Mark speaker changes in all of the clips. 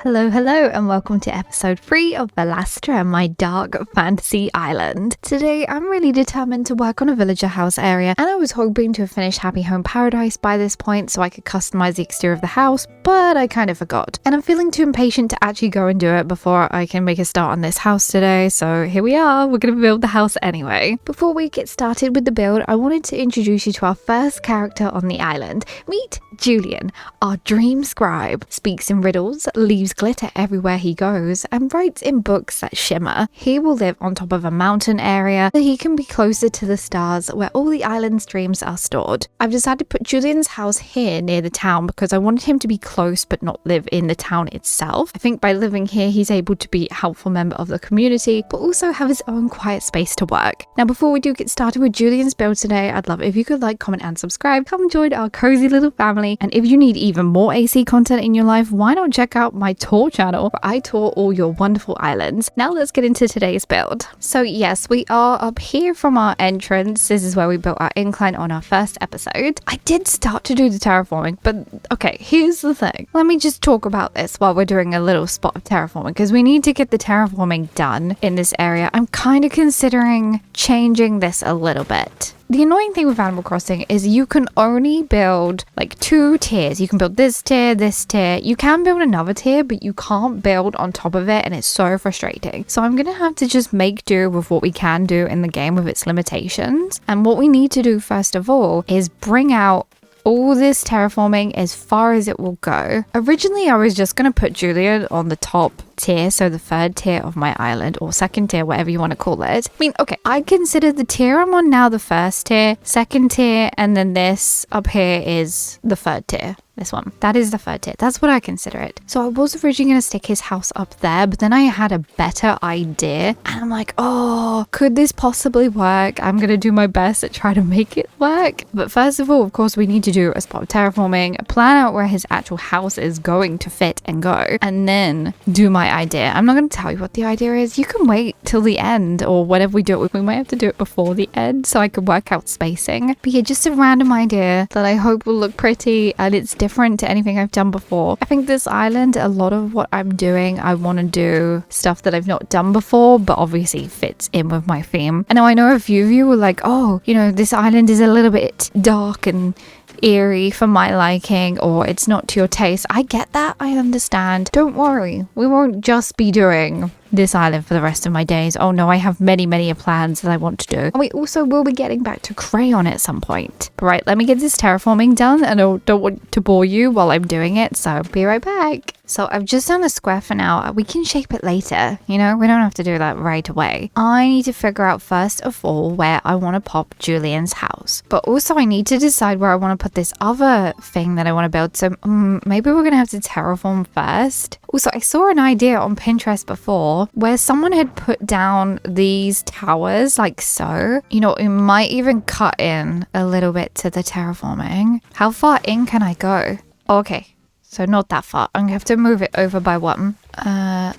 Speaker 1: Hello, and welcome to episode 3 of Velastra, my dark fantasy island. Today, I'm really determined to work on a villager house area, and I was hoping to have finished Happy Home Paradise by this point so I could customize the exterior of the house, but I kind of forgot. And I'm feeling too impatient to actually go and do it before I can make a start on this house today, so here we are, we're gonna build the house anyway. Before we get started with the build, I wanted to introduce you to our first character on the island. Meet Julian, our dream scribe. Speaks in riddles, leaves glitter everywhere he goes, and writes in books that shimmer. He will live on top of a mountain area so he can be closer to the stars where all the island's dreams are stored. I've decided to put Julian's house here near the town because I wanted him to be close but not live in the town itself. I think by living here he's able to be a helpful member of the community but also have his own quiet space to work. Now before we do get started with Julian's build today, I'd love it if you could like, comment and subscribe. Come join our cozy little family, and if you need even more AC content in your life, why not check out my tour channel where I tour all your wonderful islands. Now let's get into today's build. So yes, we are up here from our entrance. This is where we built our incline on our first episode. I did start to do the terraforming, but okay, here's the thing. Let me just talk about this while we're doing a little spot of terraforming because we need to get the terraforming done in this area. I'm kind of considering changing this a little bit. The annoying thing with Animal Crossing is you can only build like 2 tiers. You can build this tier, this tier. You can build another tier, but you can't build on top of it, and it's so frustrating. So I'm going to have to just make do with what we can do in the game with its limitations. And what we need to do first of all is bring out all this terraforming as far as it will go. Originally, I was just going to put Julian on the top tier, so the 3rd tier of my island, or 2nd tier, whatever you want to call it. I mean, okay, I consider the tier I'm on now the 1st tier, 2nd tier, and then this up here is the 3rd tier. This one. That is the 3rd tier. That's what I consider it. So I was originally going to stick his house up there, but then I had a better idea. And I'm like, oh, could this possibly work? I'm going to do my best to try to make it work. But first of all, of course, we need to do a spot of terraforming, plan out where his actual house is going to fit and go, and then do my idea. I'm not going to tell you what the idea is. You can wait till the end, or whenever we do it, we might have to do it before the end so I could work out spacing. But yeah, just a random idea that I hope will look pretty, and it's different to anything I've done before. I think this island, a lot of what I'm doing, I want to do stuff that I've not done before, but obviously fits in with my theme. And now I know a few of you were like, oh, you know, this island is a little bit dark and eerie for my liking, or it's not to your taste. I get that. I understand. Don't worry. We won't just be doing this island for the rest of my days. Oh no, I have many plans that I want to do. And we also will be getting back to crayon at some point. But right, let me get this terraforming done, and I don't want to bore you while I'm doing it, so be right back. So I've just done a square for now. We can shape it later, you know, we don't have to do that right away. I need to figure out first of all where I want to pop Julian's house, but also I need to decide where I want to put this other thing that I want to build. So maybe we're gonna have to terraform first. Also, I saw an idea on Pinterest before where someone had put down these towers like so. You know, it might even cut in a little bit to the terraforming. How far in can I go? Okay, so not that far. I'm gonna have to move it over by 1,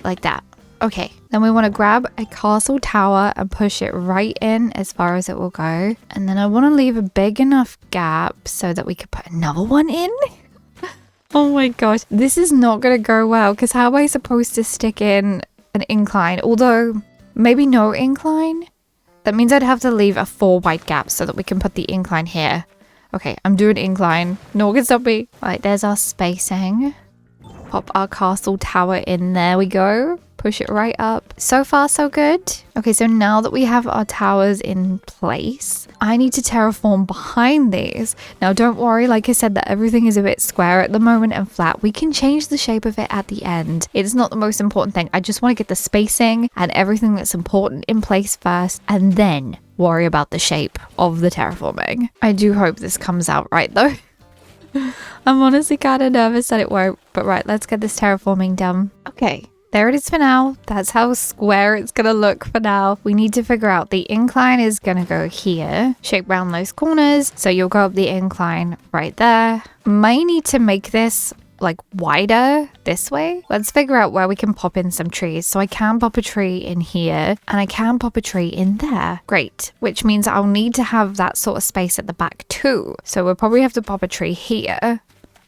Speaker 1: like that. Okay, then we want to grab a castle tower and push it right in as far as it will go. And then I want to leave a big enough gap so that we could put another one in. Oh my gosh, this is not going to go well because how am I supposed to stick in an incline? Although, maybe no incline? That means I'd have to leave a 4 wide gap so that we can put the incline here. Okay, I'm doing incline. No one can stop me. Right, there's our spacing. Pop our castle tower in. There we go. Push it right up. So far, so good. Okay, so now that we have our towers in place, I need to terraform behind these. Now, don't worry, like I said, that everything is a bit square at the moment and flat. We can change the shape of it at the end. It's not the most important thing. I just want to get the spacing and everything that's important in place first, and then worry about the shape of the terraforming. I do hope this comes out right, though. I'm honestly kind of nervous that it won't, but right, let's get this terraforming done. Okay. There it is for now. That's how square it's gonna look for now. We need to figure out the incline is gonna go here, shape around those corners. So you'll go up the incline right there. Might need to make this like wider this way. Let's figure out where we can pop in some trees. So I can pop a tree in here and I can pop a tree in there. Great. Which means I'll need to have that sort of space at the back too. So we'll probably have to pop a tree here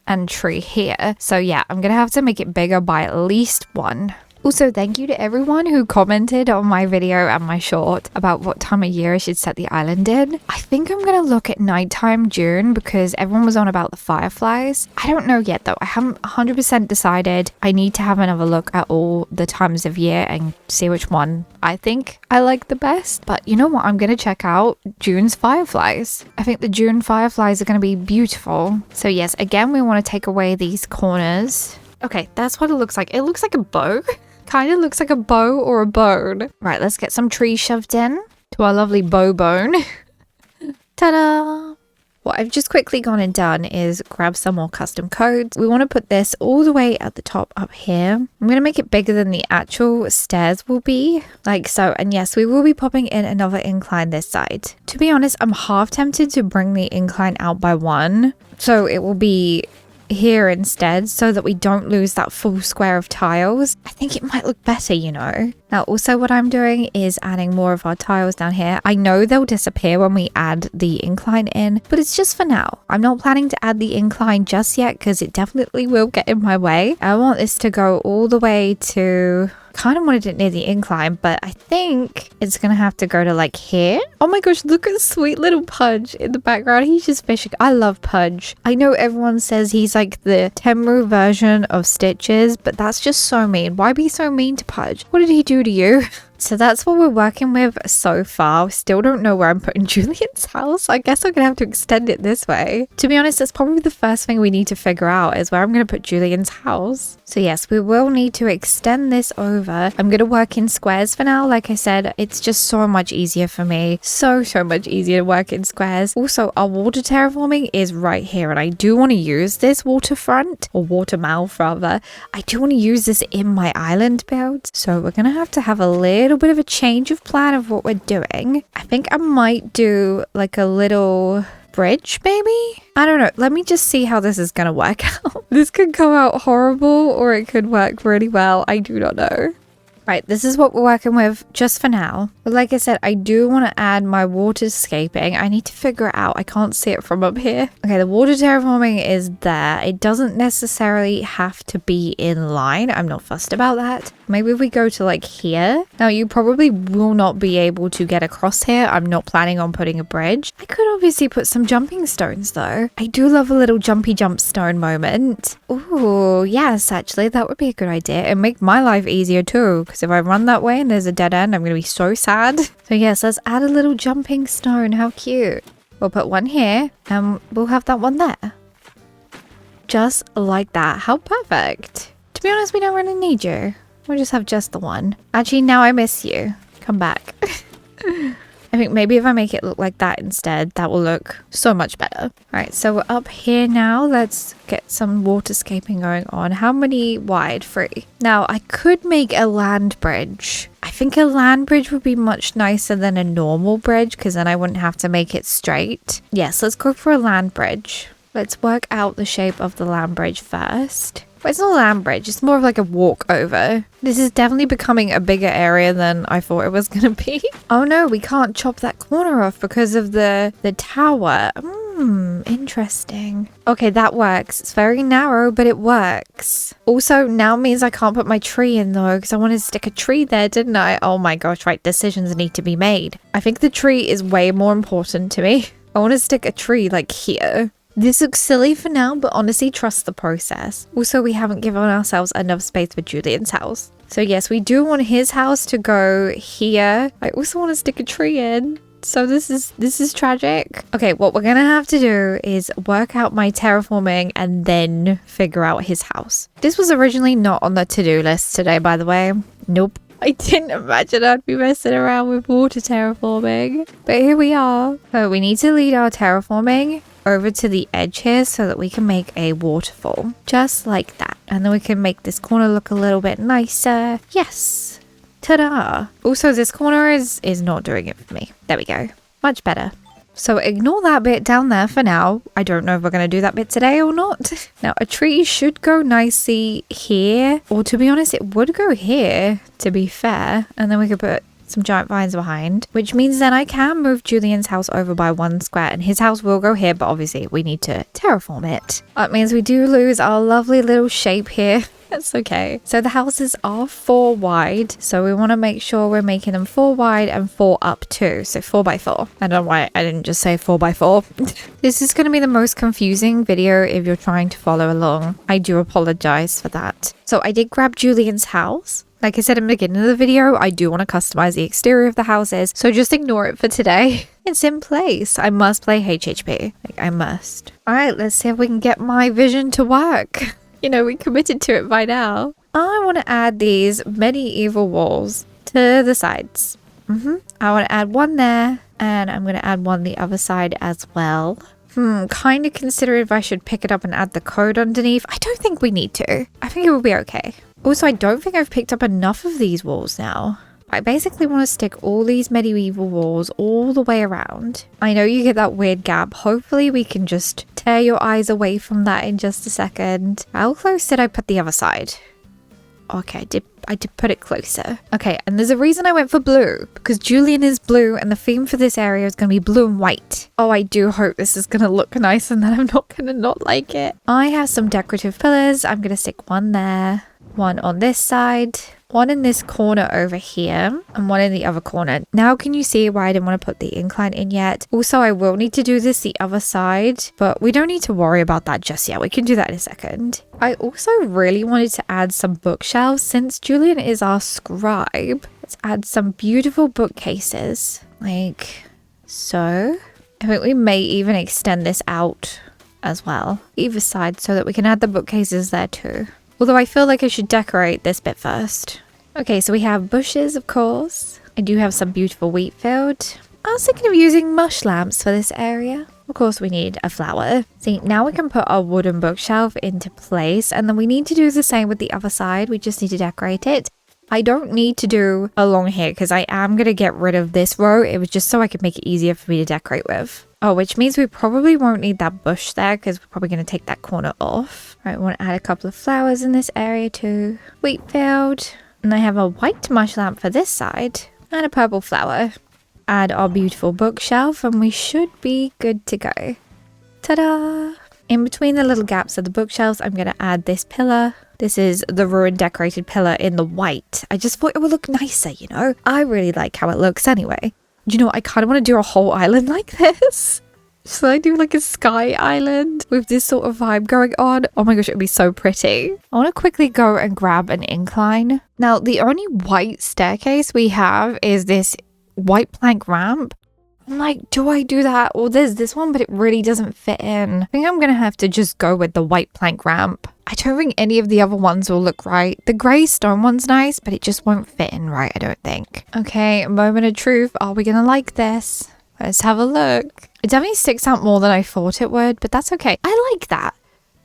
Speaker 1: and tree here. So yeah, I'm gonna have to make it bigger by at least one. Also, thank you to everyone who commented on my video and my short about what time of year I should set the island in. I think I'm going to look at nighttime June because everyone was on about the fireflies. I don't know yet though. I haven't 100% decided. I need to have another look at all the times of year and see which one I think I like the best. But you know what? I'm going to check out June's fireflies. I think the June fireflies are going to be beautiful. So yes, again, we want to take away these corners. Okay, that's what it looks like. It looks like a bow. Kind of looks like a bow or a bone. Right, let's get some trees shoved in to our lovely bow bone. Ta-da! What I've just quickly gone and done is grab some more custom codes. We want to put this all the way at the top up here. I'm going to make it bigger than the actual stairs will be, like so. And yes, we will be popping in another incline this side. To be honest, I'm half tempted to bring the incline out by one, so it will be here instead, so that we don't lose that full square of tiles. I think it might look better, you know. Now also what I'm doing is adding more of our tiles down here. I know they'll disappear when we add the incline in, but it's just for now. I'm not planning to add the incline just yet because it definitely will get in my way. I want this to go all the way to... kind of wanted it near the incline, but I think it's gonna have to go to like here. Oh my gosh, look at sweet little Pudge in the background. He's just fishing. I love Pudge. I know everyone says he's like the Temu version of Stitches, but that's just so mean. Why be so mean to Pudge? What did he do to you? So that's what we're working with so far. Still don't know where I'm putting Julian's house. I guess I'm gonna have to extend it this way. To be honest, that's probably the first thing we need to figure out is where I'm gonna put Julian's house. So yes, we will need to extend this over. I'm gonna work in squares for now. Like I said, it's just so much easier for me. So much easier to work in squares. Also, our water terraforming is right here, and I do want to use this waterfront, or water mouth rather. I do want to use this in my island build. So we're gonna have to have a little bit of a change of plan of what we're doing. I think I might do like a little bridge maybe. I don't know. Let me just see how this is gonna work out. This could come out horrible or it could work really well. I do not know. Right, this is what we're working with just for now. But like I said, I do want to add my waterscaping. I need to figure it out. I can't see it from up here. Okay, the water terraforming is there. It doesn't necessarily have to be in line. I'm not fussed about that. Maybe if we go to like here. Now, you probably will not be able to get across here. I'm not planning on putting a bridge. I could obviously put some jumping stones though. I do love a little jumpy jump stone moment. Ooh, yes, actually, that would be a good idea. And make my life easier too. Because if I run that way and there's a dead end, I'm going to be so sad. So yes, let's add a little jumping stone. How cute. We'll put one here and we'll have that one there. Just like that. How perfect. To be honest, we don't really need you. We'll just have just the one. Actually, now I miss you. Come back. I think maybe if I make it look like that instead, that will look so much better. Right, so we're up here now. Let's get some waterscaping going on. How many wide? 3. Now, I could make a land bridge. I think a land bridge would be much nicer than a normal bridge because then I wouldn't have to make it straight. Yes, let's go for a land bridge. Let's work out the shape of the land bridge first. But it's not a land bridge, it's more of like a walkover. This is definitely becoming a bigger area than I thought it was gonna be. Oh no, we can't chop that corner off because of the tower. Interesting. Okay, that works. It's very narrow, but it works. Also, now means I can't put my tree in though, because I wanted to stick a tree there, didn't I? Oh my gosh, right, decisions need to be made. I think the tree is way more important to me. I want to stick a tree like here. This looks silly for now, but honestly, trust the process. Also, we haven't given ourselves enough space for Julian's house. So yes, we do want his house to go here. I also want to stick a tree in. So this is tragic. Okay, what we're gonna have to do is work out my terraforming and then figure out his house. This was originally not on the to-do list today, by the way. Nope. I didn't imagine I'd be messing around with water terraforming. But here we are. So we need to lead our terraforming over to the edge here so that we can make a waterfall. Just like that. And then we can make this corner look a little bit nicer. Yes. Ta-da. Also, this corner is not doing it for me. There we go. Much better. So ignore that bit down there for now. I don't know if we're going to do that bit today or not. Now, a tree should go nicely here. Or to be honest, it would go here, to be fair. And then we could put some giant vines behind, which means then I can move Julian's house over by 1 square and his house will go here, but obviously we need to terraform it. That means we do lose our lovely little shape here. That's okay. So the houses are 4 wide. So we want to make sure we're making them 4 wide and 4 up too. So 4 by 4. I don't know why I didn't just say 4 by 4. This is going to be the most confusing video if you're trying to follow along. I do apologize for that. So I did grab Julian's house. Like I said in the beginning of the video, I do want to customize the exterior of the houses. So just ignore it for today. It's in place. I must play HHP. Like I must. All right, let's see if we can get my vision to work. You know, we committed to it by now. I want to add these medieval walls to the sides. I want to add 1 there, and I'm going to add 1 the other side as well. Kind of consider if I should pick it up and add the code underneath. I don't think we need to. I think it will be okay. Also, I don't think I've picked up enough of these walls now. I basically want to stick all these medieval walls all the way around. I know you get that weird gap. Hopefully we can just tear your eyes away from that in just a second. How close did I put the other side? Okay, I did put it closer. Okay, and there's a reason I went for blue, because Julian is blue and the theme for this area is going to be blue and white. Oh, I do hope this is going to look nice and that I'm not going to not like it. I have some decorative pillars. I'm going to stick 1 there, 1 on this side, 1 in this corner over here, and 1 in the other corner. Now can you see why I didn't want to put the incline in yet? Also, I will need to do this the other side, but we don't need to worry about that just yet. We can do that in a second. I also really wanted to add some bookshelves since Julian is our scribe. Let's add some beautiful bookcases, like so. I think we may even extend this out as well, either side, so that we can add the bookcases there too. Although I feel like I should decorate this bit first. Okay, so we have bushes, of course. I do have some beautiful wheat field. I was thinking of using mush lamps for this area. Of course, we need a flower. See, now we can put our wooden bookshelf into place. And then we need to do the same with the other side. We just need to decorate it. I don't need to do along here because I am going to get rid of this row. It was just so I could make it easier for me to decorate with. Oh, which means we probably won't need that bush there because we're probably going to take that corner off. All right, we want to add a couple of flowers in this area too. Wheat field. And I have a white mush lamp for this side and a purple flower. Add our beautiful bookshelf and we should be good to go. Ta-da! In between the little gaps of the bookshelves, I'm going to add this pillar. This is the ruined decorated pillar in the white. I just thought it would look nicer, you know? I really like how it looks anyway. Do you know what? I kind of want to do a whole island like this. Should I do like a sky island with this sort of vibe going on? Oh my gosh, it would be so pretty. I want to quickly go and grab an incline. Now, the only white staircase we have is this white plank ramp. I'm like, do I do that? Or there's this one, but it really doesn't fit in. I think I'm going to have to just go with the white plank ramp. I don't think any of the other ones will look right. The grey stone one's nice, but it just won't fit in right, I don't think. Okay, moment of truth. Are we going to like this? Let's have a look. It definitely sticks out more than I thought it would, but that's okay. I like that.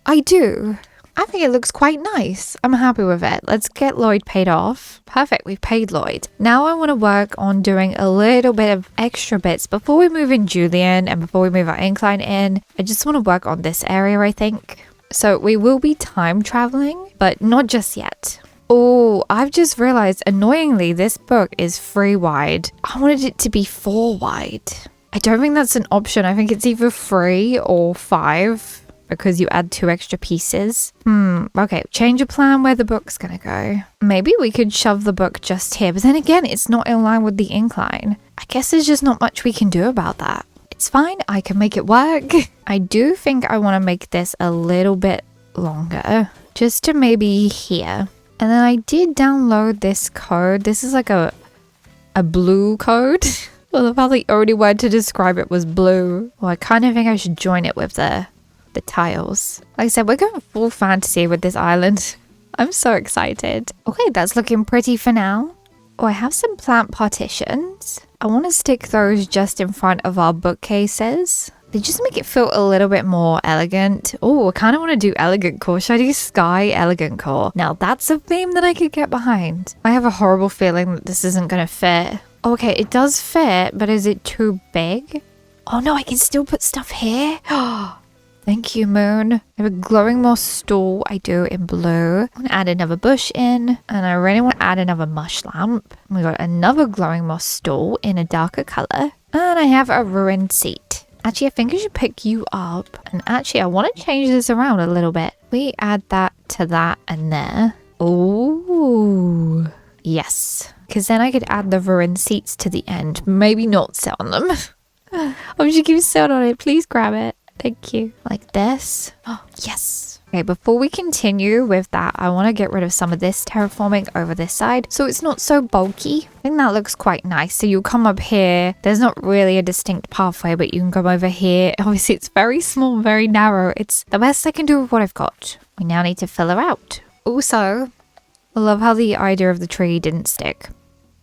Speaker 1: I do. I think it looks quite nice. I'm happy with it. Let's get Lloyd paid off. Perfect, we've paid Lloyd. Now I want to work on doing a little bit of extra bits before we move in Julian and before we move our incline in. I just want to work on this area, I think. So we will be time traveling, but not just yet. Oh, I've just realized, annoyingly, this book is 3 wide. I wanted it to be 4 wide. I don't think that's an option. I think it's either 3 or 5. Because you add 2 extra pieces. Okay, change of plan where the book's gonna go. Maybe we could shove the book just here, but then again, it's not in line with the incline. I guess there's just not much we can do about that. It's fine, I can make it work. I do think I want to make this a little bit longer, just to maybe here. And then I did download this code. This is like a blue code. I love how the only word to describe it was blue. Well, I kind of think I should join it with the tiles. Like I said, we're going full fantasy with this island. I'm so excited. Okay, that's looking pretty for now. Oh, I have some plant partitions. I want to stick those just in front of our bookcases. They just make it feel a little bit more elegant. Oh, I kind of want to do elegant core. Should I do sky elegant core? Now that's a theme that I could get behind. I have a horrible feeling that this isn't going to fit. Okay, it does fit, but is it too big? Oh no, I can still put stuff here. Oh, Thank you, moon. I have a glowing moss stool. I do in blue. I'm going to add another bush in. And I really want to add another mush lamp. We got another glowing moss stool in a darker color. And I have a ruined seat. Actually, I think I should pick you up. And actually, I want to change this around a little bit. We add that to that and there. Ooh. Yes. Because then I could add the ruined seats to the end. Maybe not sit on them. Oh, she keeps sitting on it. Please grab it. Thank you. Like this. Oh, yes. Okay, before we continue with that, I want to get rid of some of this terraforming over this side so it's not so bulky. I think that looks quite nice. So you come up here. There's not really a distinct pathway, but you can come over here. Obviously, it's very small, very narrow. It's the best I can do with what I've got. We now need to fill her out. Also, I love how the idea of the tree didn't stick.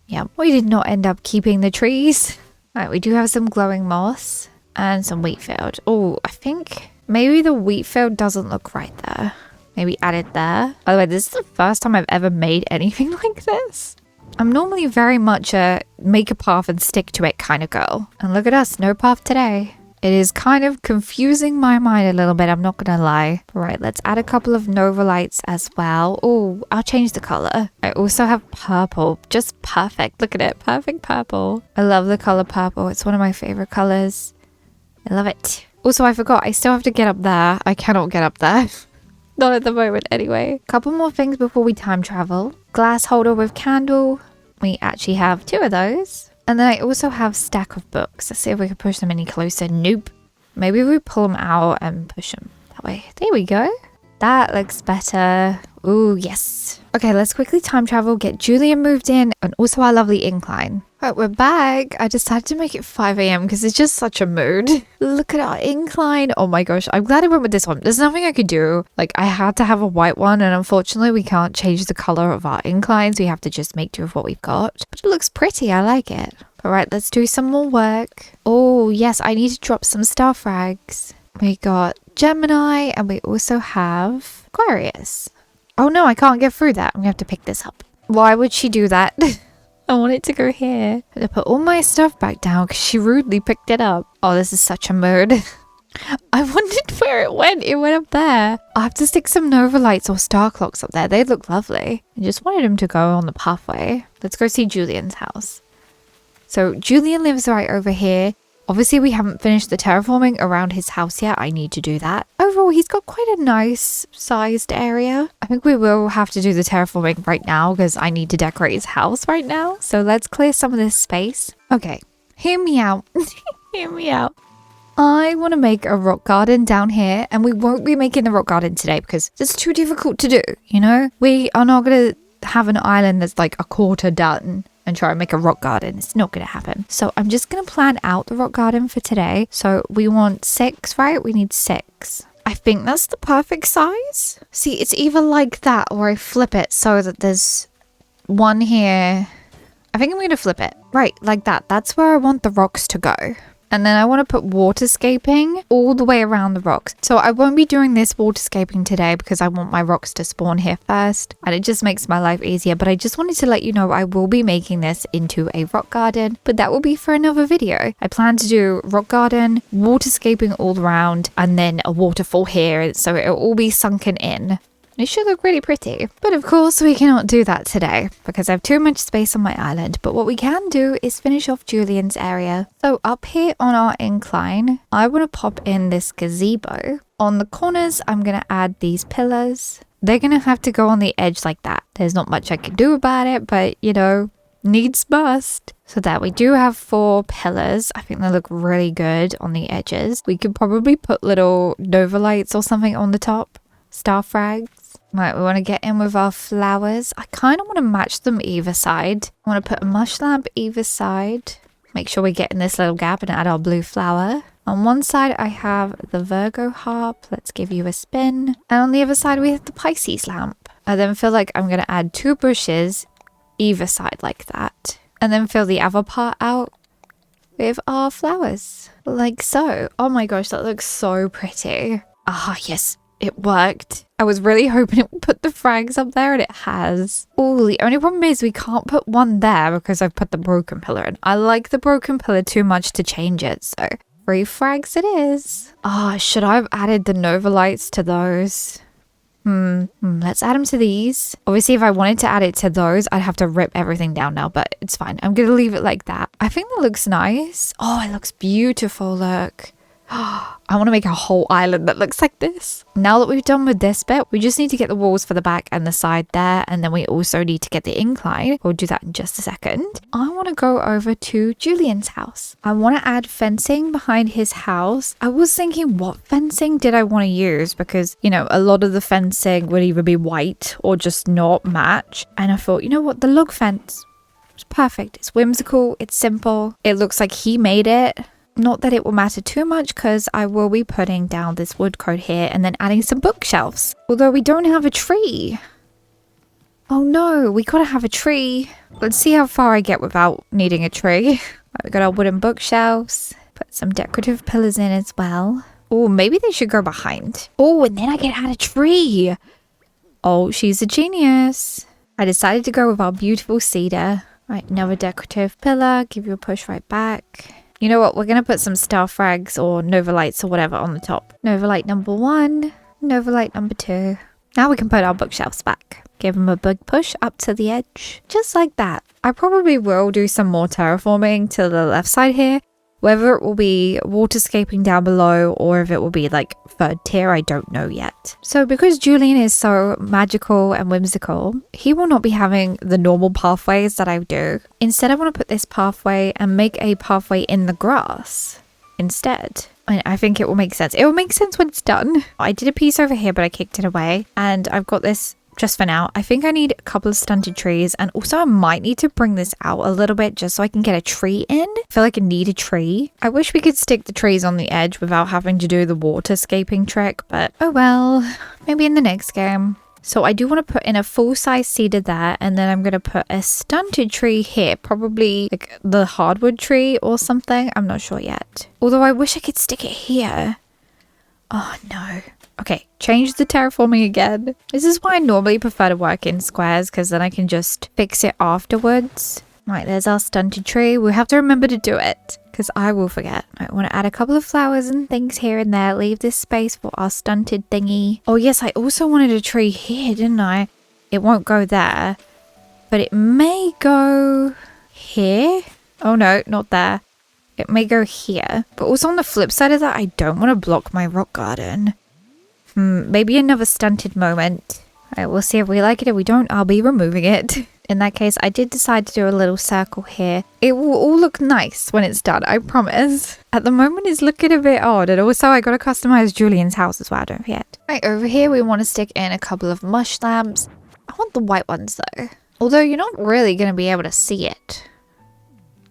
Speaker 1: Yeah, we did not end up keeping the trees. All right, we do have some glowing moss and some wheat field. Oh, I think maybe the wheat field doesn't look right there. Maybe add it there. By the way, this is the first time I've ever made anything like this. I'm normally very much a make a path and stick to it kind of girl. And look at us, no path today. It is kind of confusing my mind a little bit, I'm not gonna lie. Right, let's add a couple of Nova lights as well. Oh, I'll change the color. I also have purple, just perfect. Look at it, perfect purple. I love the color purple, it's one of my favorite colors. I love it. Also, I forgot, I still have to get up there. I cannot get up there. Not at the moment anyway. Couple more things before we time travel. Glass holder with candle. We actually have 2 of those. And then I also have stack of books. Let's see if we can push them any closer. Nope. Maybe we pull them out and push them that way. There we go. That looks better. Ooh, yes. Okay, let's quickly time travel, get Julian moved in, and also our lovely incline. Right, we're back. I decided to make it 5 a.m. because it's just such a mood. Look at our incline. Oh my gosh, I'm glad I went with this one. There's nothing I could do. Like, I had to have a white one, and unfortunately, we can't change the color of our inclines. We have to just make do with what we've got. But it looks pretty. I like it. All right, let's do some more work. Oh, yes, I need to drop some star frags. We got Gemini, and we also have Aquarius. Oh no, I can't get through that. I'm gonna have to pick this up. Why would she do that? I want it to go here. I'm gonna put all my stuff back down because she rudely picked it up. Oh, this is such a mood. I wondered where it went. It went up there. I'll have to stick some Nova lights or star clocks up there. They look lovely. I just wanted them to go on the pathway. Let's go see Julian's house. So Julian lives right over here. Obviously, we haven't finished the terraforming around his house yet. I need to do that. Overall, he's got quite a nice sized area. I think we will have to do the terraforming right now because I need to decorate his house right now. So let's clear some of this space. Okay, hear me out. Hear me out. I want to make a rock garden down here, and we won't be making the rock garden today because it's too difficult to do, you know? We are not going to have an island that's like a quarter done and try and make a rock garden. It's not going to happen. So I'm just going to plan out the rock garden for today. So we want 6, right? We need 6. I think that's the perfect size. See, it's either like that or I flip it so that there's one here. I think I'm going to flip it. Right, like that. That's where I want the rocks to go. And then I want to put waterscaping all the way around the rocks. So I won't be doing this waterscaping today because I want my rocks to spawn here first. And it just makes my life easier. But I just wanted to let you know I will be making this into a rock garden. But that will be for another video. I plan to do rock garden, waterscaping all around, and then a waterfall here. So it'll all be sunken in. It should look really pretty. But of course we cannot do that today because I have too much space on my island. But what we can do is finish off Julian's area. So up here on our incline, I want to pop in this gazebo. On the corners, I'm going to add these pillars. They're going to have to go on the edge like that. There's not much I can do about it, but you know, needs must. So that we do have 4 pillars. I think they look really good on the edges. We could probably put little Nova lights or something on the top. Star frags. Right, we want to get in with our flowers. I kind of want to match them either side. I want to put a mush lamp either side. Make sure we get in this little gap and add our blue flower. On one side, I have the Virgo harp. Let's give you a spin. And on the other side, we have the Pisces lamp. I then feel like I'm going to add 2 bushes either side like that. And then fill the other part out with our flowers. Like so. Oh my gosh, that looks so pretty. Ah, yes. It worked. I was really hoping it would put the frags up there, and it has. Oh, the only problem is we can't put one there because I've put the broken pillar in. I like the broken pillar too much to change it, so 3 frags it is. Oh, should I have added the Nova lights to those? Let's add them to these. Obviously, if I wanted to add it to those, I'd have to rip everything down now, but it's fine. I'm gonna leave it like that. I think that looks nice. Oh, it looks beautiful, look. I want to make a whole island that looks like this. Now that we've done with this bit, we just need to get the walls for the back and the side there, and then we also need to get the incline. We'll do that in just a second. I want to go over to Julian's house. I want to add fencing behind his house. I was thinking, what fencing did I want to use? Because, you know, a lot of the fencing would either be white or just not match. And I thought, you know what, the log fence is perfect. It's whimsical, it's simple. It looks like he made it. Not that it will matter too much because I will be putting down this wood code here and then adding some bookshelves. Although we don't have a tree. Oh no, we gotta have a tree. Let's see how far I get without needing a tree. Right, we got our wooden bookshelves. Put some decorative pillars in as well. Oh, maybe they should go behind. Oh, and then I can add a tree. Oh, she's a genius. I decided to go with our beautiful cedar. Right, another decorative pillar. Give you a push right back. You know what? We're going to put some star frags or Nova lights or whatever on the top. Nova light number 1. Nova light number 2. Now we can put our bookshelves back. Give them a big push up to the edge. Just like that. I probably will do some more terraforming to the left side here. Whether it will be waterscaping down below or if it will be like 3rd tier, I don't know yet. So because Julian is so magical and whimsical, he will not be having the normal pathways that I do. Instead, I want to put this pathway and make a pathway in the grass instead. And I think it will make sense. It will make sense when it's done. I did a piece over here, but I kicked it away. And I've got this just for now. I think I need a couple of stunted trees, and also I might need to bring this out a little bit just so I can get a tree in. I feel like I need a tree. I wish we could stick the trees on the edge without having to do the waterscaping trick, but oh well, maybe in the next game. So I do want to put in a full-size cedar there, and then I'm going to put a stunted tree here, probably like the hardwood tree or something. I'm not sure yet. Although I wish I could stick it here. Oh no. Okay, change the terraforming again. This is why I normally prefer to work in squares, because then I can just fix it afterwards. Right, there's our stunted tree. We have to remember to do it, because I will forget. I want to add a couple of flowers and things here and there. Leave this space for our stunted thingy. Oh yes, I also wanted a tree here, didn't I? It won't go there, but it may go here. Oh no, not there. It may go here. But also on the flip side of that, I don't want to block my rock garden. Maybe another stunted moment. Alright, we'll see if we like it. If we don't, I'll be removing it. In that case, I did decide to do a little circle here. It will all look nice when it's done, I promise. At the moment, it's looking a bit odd. And also, I got to customize Julian's house as well, don't forget. Right, over here, we want to stick in a couple of mush lamps. I want the white ones, though. Although, you're not really going to be able to see it.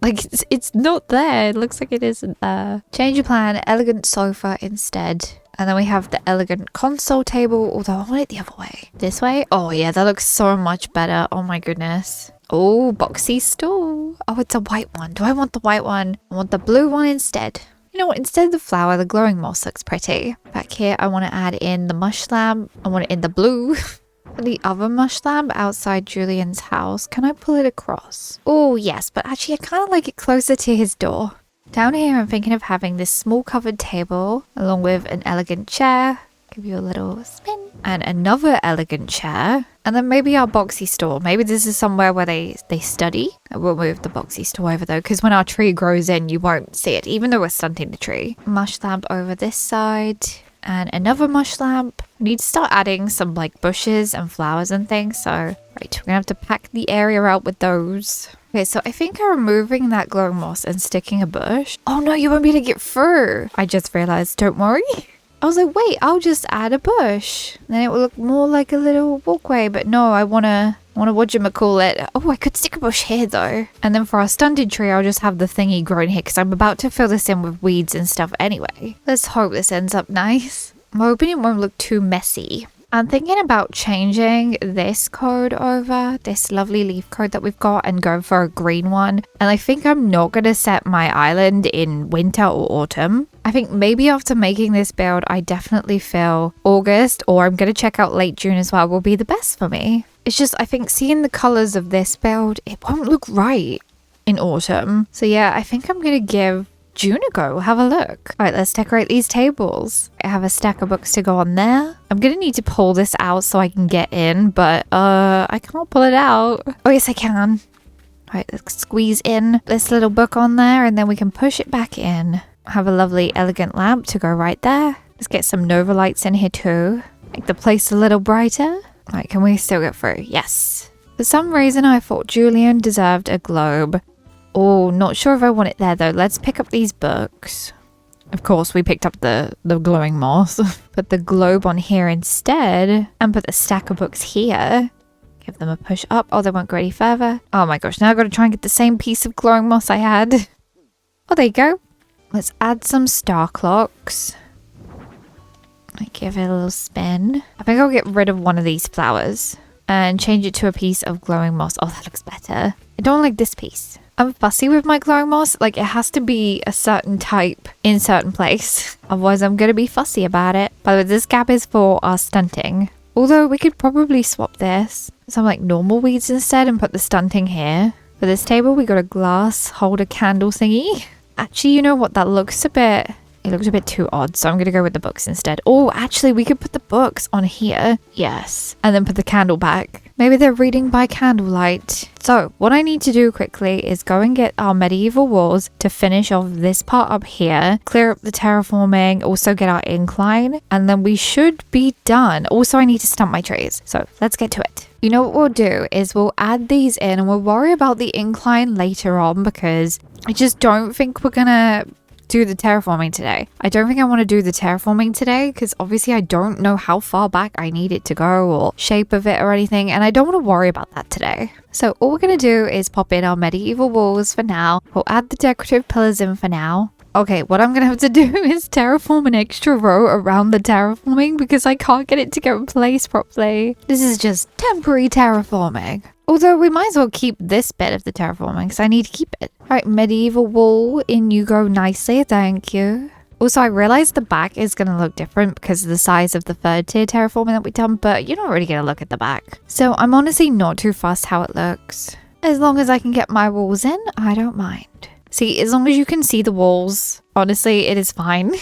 Speaker 1: Like, it's not there. It looks like it isn't there. Change of plan, elegant sofa instead. And then we have the elegant console table, although I want it the other way. This way? Oh yeah, that looks so much better. Oh my goodness. Oh, boxy stool. Oh, it's a white one. Do I want the white one? I want the blue one instead. You know what? Instead of the flower, the glowing moss looks pretty. Back here, I want to add in the mush lamp. I want it in the blue. For the other mush lamp outside Julian's house, can I pull it across? Oh yes, but actually I kind of like it closer to his door. Down here, I'm thinking of having this small covered table along with an elegant chair. Give you a little spin. And another elegant chair. And then maybe our boxy store. Maybe this is somewhere where they study. I will move the boxy store over though, because when our tree grows in, you won't see it, even though we're stunting the tree. Mush lamp over this side. And another mush lamp. I need to start adding some like bushes and flowers and things. So, right, we're gonna have to pack the area out with those. Okay, so I think I'm removing that glowing moss and sticking a bush. Oh no, you won't be able to get through. I just realized, don't worry. I was like, wait, I'll just add a bush. Then it will look more like a little walkway. But no, I wanna whatchamacallit. Oh, I could stick a bush here though. And then for our stunted tree, I'll just have the thingy grown here because I'm about to fill this in with weeds and stuff anyway. Let's hope this ends up nice. I'm hoping it won't look too messy. I'm thinking about changing this code over, this lovely leaf code that we've got, and go for a green one. And I think I'm not going to set my island in winter or autumn. I think maybe after making this build, I definitely feel August, or I'm going to check out late June as well, will be the best for me. It's just, I think seeing the colors of this build, it won't look right in autumn. So yeah, I think I'm going to give Junigo, have a look. All right, let's decorate these tables. I have a stack of books to go on there. I'm gonna need to pull this out so I can get in, but I can't pull it out. Oh yes, I can. All right, let's squeeze in this little book on there and then we can push it back in. Have a lovely elegant lamp to go right there. Let's get some Nova lights in here too. Make the place a little brighter. All right, can we still get through? Yes. For some reason, I thought Julian deserved a globe. Oh, not sure if I want it there though. Let's pick up these books. Of course, we picked up the glowing moss. Put the globe on here instead and put the stack of books here. Give them a push up. Oh, they won't go any further. Oh my gosh, now I've got to try and get the same piece of glowing moss I had. Oh, there you go. Let's add some star clocks. Give it a little spin. I think I'll get rid of one of these flowers and change it to a piece of glowing moss. Oh, that looks better. I don't like this piece. I'm fussy with my glowing moss. Like, it has to be a certain type in certain place. Otherwise, I'm going to be fussy about it. By the way, this gap is for our stunting. Although, we could probably swap this. Some, like, normal weeds instead and put the stunting here. For this table, we got a glass holder candle thingy. Actually, you know what? That looks a bit... It looks a bit too odd, so I'm going to go with the books instead. Oh, actually, we could put the books on here. Yes. And then put the candle back. Maybe they're reading by candlelight. So, what I need to do quickly is go and get our medieval walls to finish off this part up here. Clear up the terraforming, also get our incline, and then we should be done. Also, I need to stump my trees. So, let's get to it. You know what we'll do is we'll add these in and we'll worry about the incline later on because I just don't think we're going to do the terraforming today. I don't think I want to do the terraforming today because obviously I don't know how far back I need it to go or shape of it or anything, and I don't want to worry about that today. So all we're going to do is pop in our medieval walls for now. We'll add the decorative pillars in for now. Okay, what I'm going to have to do is terraform an extra row around the terraforming because I can't get it to go in place properly. This is just temporary terraforming. Although we might as well keep this bit of the terraforming because I need to keep it. Right, medieval wall, in you go nicely, thank you. Also, I realized the back is going to look different because of the size of the third tier terraforming that we've done, but you're not really going to look at the back. So I'm honestly not too fussed how it looks. As long as I can get my walls in, I don't mind. See, as long as you can see the walls, honestly, it is fine.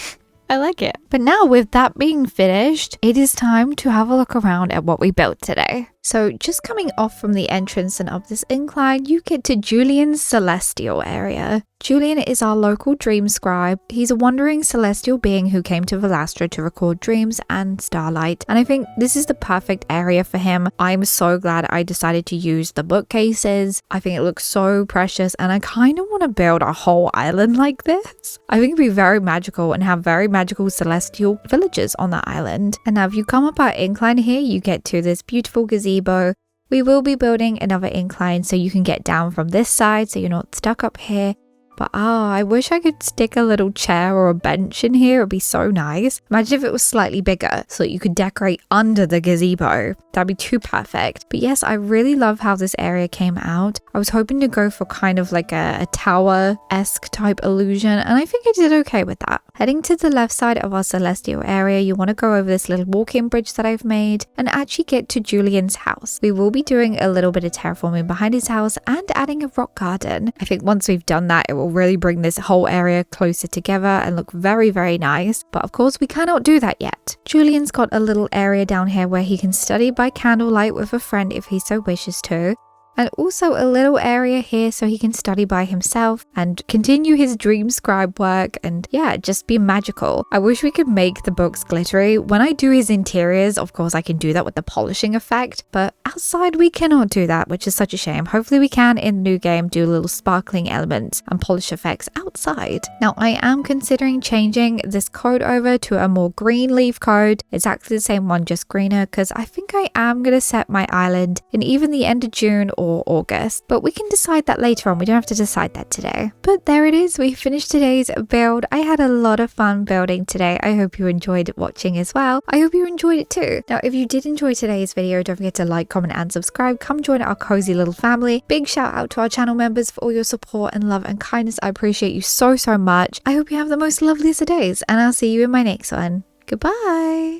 Speaker 1: I like it. But now with that being finished, it is time to have a look around at what we built today. So just coming off from the entrance and up this incline, you get to Julian's celestial area. Julian is our local dream scribe. He's a wandering celestial being who came to Velastra to record dreams and starlight. And I think this is the perfect area for him. I'm so glad I decided to use the bookcases. I think it looks so precious and I kind of want to build a whole island like this. I think it'd be very magical and have very magical celestial villages on that island. And now if you come up our incline here, you get to this beautiful gazebo. We will be building another incline so you can get down from this side so you're not stuck up here. But I wish I could stick a little chair or a bench in here. It would be so nice. Imagine if it was slightly bigger so that you could decorate under the gazebo. That'd be too perfect. But yes, I really love how this area came out. I was hoping to go for kind of like a tower-esque type illusion, and I think I did okay with that. Heading to the left side of our celestial area, you want to go over this little walk-in bridge that I've made and actually get to Julian's house. We will be doing a little bit of terraforming behind his house and adding a rock garden. I think once we've done that, it will really bring this whole area closer together and look very, very nice. But of course, we cannot do that yet. Julian's got a little area down here where he can study by candlelight with a friend if he so wishes to. And also a little area here so he can study by himself and continue his dream scribe work and yeah, just be magical. I wish we could make the books glittery. When I do his interiors, of course I can do that with the polishing effect, but outside we cannot do that, which is such a shame. Hopefully we can in the new game do little sparkling elements and polish effects outside. Now I am considering changing this code over to a more green leaf code, exactly the same one, just greener, because I think I am going to set my island in even the end of June or August, but we can decide that later on. We don't have to decide that today. But there it is. We finished today's build. I had a lot of fun building today. I hope you enjoyed watching as well. I hope you enjoyed it too. Now, if you did enjoy today's video, don't forget to like, comment, and subscribe. Come join our cozy little family. Big shout out to our channel members for all your support and love and kindness. I appreciate you so, so much. I hope you have the most loveliest of days, and I'll see you in my next one. Goodbye.